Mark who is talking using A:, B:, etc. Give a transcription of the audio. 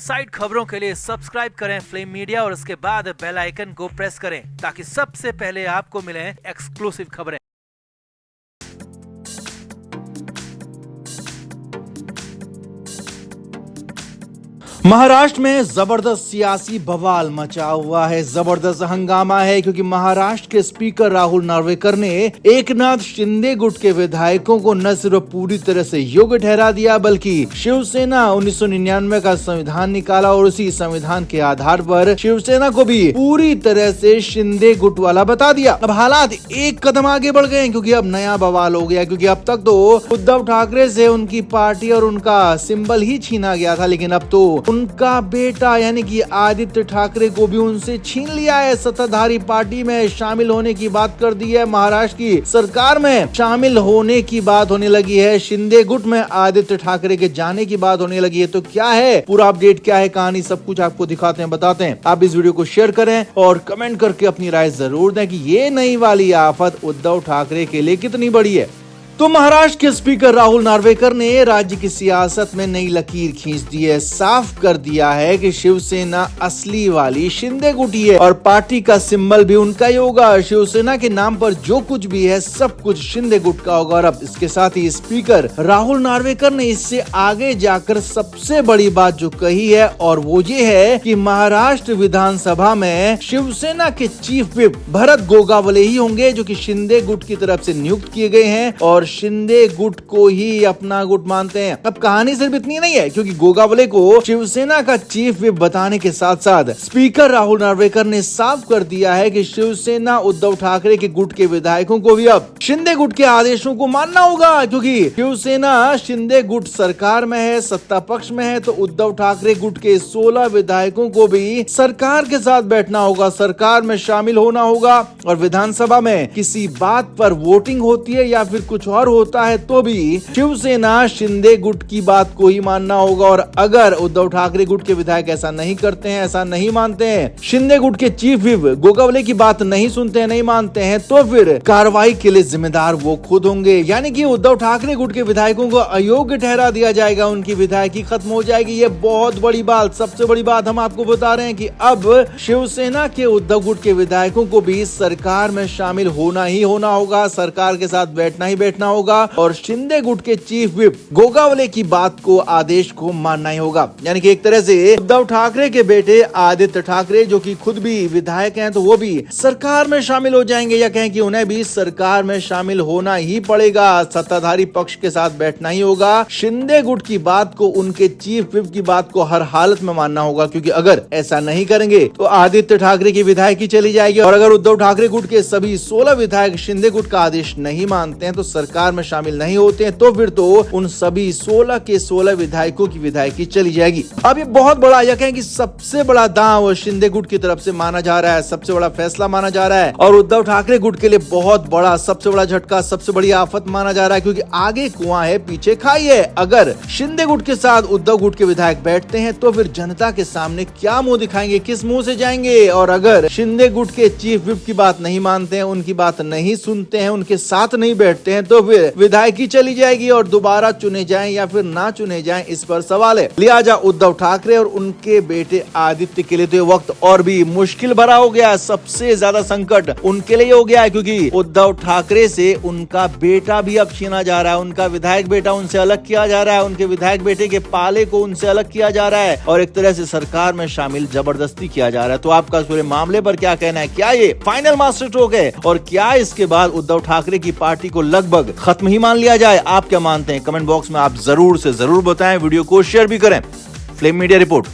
A: Side खबरों के लिए सब्सक्राइब करें फ्लेम मीडिया और उसके बाद बेल आइकन को प्रेस करें ताकि सबसे पहले आपको मिले एक्सक्लूसिव खबरें।
B: महाराष्ट्र में जबरदस्त सियासी बवाल मचा हुआ है। जबरदस्त हंगामा है क्योंकि महाराष्ट्र के स्पीकर राहुल नार्वेकर ने एकनाथ शिंदे गुट के विधायकों को न सिर्फ पूरी तरह से योग्य ठहरा दिया बल्कि शिवसेना 1999 का संविधान निकाला और उसी संविधान के आधार पर शिवसेना को भी पूरी तरह से शिंदे गुट वाला बता दिया। अब हालात एक कदम आगे बढ़ गए क्योंकि अब नया बवाल हो गया, क्योंकि अब तक तो उद्धव ठाकरे से उनकी पार्टी और उनका सिंबल ही छीना गया था, लेकिन अब तो उनका बेटा यानी कि आदित्य ठाकरे को भी उनसे छीन लिया है। सत्ताधारी पार्टी में शामिल होने की बात कर दी है, महाराष्ट्र की सरकार में शामिल होने की बात होने लगी है, शिंदे गुट में आदित्य ठाकरे के जाने की बात होने लगी है। तो क्या है पूरा अपडेट, क्या है कहानी, सब कुछ आपको दिखाते हैं, बताते हैं। आप इस वीडियो को शेयर करें और कमेंट करके अपनी राय जरूर दें कि ये नई वाली आफत उद्धव ठाकरे के लिए कितनी बड़ी है। तो महाराष्ट्र के स्पीकर राहुल नार्वेकर ने राज्य की सियासत में नई लकीर खींच दी है। साफ कर दिया है कि शिवसेना असली वाली शिंदे गुटी है और पार्टी का सिंबल भी उनका ही होगा। शिवसेना के नाम पर जो कुछ भी है सब कुछ शिंदे गुट का होगा। और अब इसके साथ ही स्पीकर राहुल नार्वेकर ने इससे आगे जाकर सबसे बड़ी बात जो कही है और वो ये है कि महाराष्ट्र विधानसभा में शिवसेना के चीफ व्हिप भरत गोगावले ही होंगे जो कि शिंदे गुट की तरफ से नियुक्त किए गए हैं और शिंदे गुट को ही अपना गुट मानते हैं। अब कहानी सिर्फ इतनी नहीं है, क्योंकि गोगावले को शिवसेना का चीफ व्हिप बताने के साथ साथ स्पीकर राहुल नार्वेकर ने साफ कर दिया है कि शिवसेना उद्धव ठाकरे के गुट के विधायकों को भी अब शिंदे गुट के आदेशों को मानना होगा, क्योंकि शिवसेना शिंदे गुट सरकार में है, सत्ता पक्ष में है, तो उद्धव ठाकरे गुट के 16 विधायकों को भी सरकार के साथ बैठना होगा, सरकार में शामिल होना होगा। और विधानसभा में किसी बात पर वोटिंग होती है या फिर कुछ और होता है तो भी शिवसेना शिंदे गुट की बात को ही मानना होगा। और अगर उद्धव ठाकरे गुट के विधायक ऐसा नहीं करते हैं, ऐसा नहीं मानते हैं, शिंदे गुट के चीफ व्हिप गोगावले की बात नहीं सुनते हैं, नहीं मानते हैं, तो फिर कार्रवाई के लिए जिम्मेदार वो खुद होंगे। यानी कि उद्धव ठाकरे गुट के विधायकों को अयोग्य ठहरा दिया जाएगा, उनकी विधायकी खत्म हो जाएगी। ये बहुत बड़ी बात, सबसे बड़ी बात हम आपको बता रहे हैं कि अब शिवसेना के उद्धव गुट के विधायकों को भी सरकार में शामिल होना ही होना होगा, सरकार के साथ बैठना ही बैठना होगा और शिंदे गुट के चीफ व्हिप गोगावले की बात को, आदेश को मानना ही होगा। यानी कि एक तरह से उद्धव ठाकरे के बेटे आदित्य ठाकरे जो कि खुद भी विधायक हैं, तो वो भी सरकार में शामिल हो जाएंगे, या कहें कि उन्हें भी सरकार में शामिल होना ही पड़ेगा, सत्ताधारी पक्ष के साथ बैठना ही होगा। शिंदे गुट की बात को, उनके चीफ व्हिप की बात को हर हालत में मानना होगा, क्योंकि अगर ऐसा नहीं करेंगे तो आदित्य ठाकरे की विधायकी चली जाएगी। और अगर उद्धव ठाकरे गुट के सभी 16 विधायक शिंदे गुट का आदेश नहीं मानते हैं, तो सरकार में शामिल नहीं होते हैं, तो फिर तो उन सभी 16 के 16 विधायकों की विधायकी चली जाएगी। अब ये बहुत बड़ा, या कहें कि सबसे बड़ा दांव शिंदे गुट की तरफ से माना जा रहा है, सबसे बड़ा फैसला माना जा रहा है और उद्धव ठाकरे गुट के लिए बहुत बड़ा, सबसे बड़ा झटका, सबसे बड़ी आफत माना जा रहा है, क्योंकि आगे कुआं है पीछे खाई है। अगर शिंदे गुट के साथ उद्धव गुट के विधायक बैठते हैं तो फिर जनता के सामने क्या मुंह दिखाएंगे, किस मुंह से जाएंगे। और अगर शिंदे गुट के चीफ व्हिप की बात नहीं मानते हैं, उनकी बात नहीं सुनते हैं, उनके साथ नहीं बैठते हैं, तो फिर विधायकी चली जाएगी और दोबारा चुने जाएं या फिर ना चुने जाएं, इस पर सवाल है। लिहाजा उद्धव ठाकरे और उनके बेटे आदित्य के लिए तो वक्त और भी मुश्किल भरा हो गया। सबसे ज्यादा संकट उनके लिए हो गया है, क्योंकि उद्धव ठाकरे से उनका बेटा भी अब छीना जा रहा है, उनका विधायक बेटा उनसे अलग किया जा रहा है, उनके विधायक बेटे के पाले को उनसे अलग किया जा रहा है और एक तरह से सरकार में शामिल जबरदस्ती किया जा रहा है। तो आपका इस पूरे मामले पर क्या कहना है? क्या ये फाइनल मास्टर स्ट्रोक है और क्या इसके बाद उद्धव ठाकरे की पार्टी को लगभग खत्म ही मान लिया जाए? आप क्या मानते हैं? कमेंट बॉक्स में आप जरूर से जरूर बताएं, वीडियो को शेयर भी करें। Flame media report.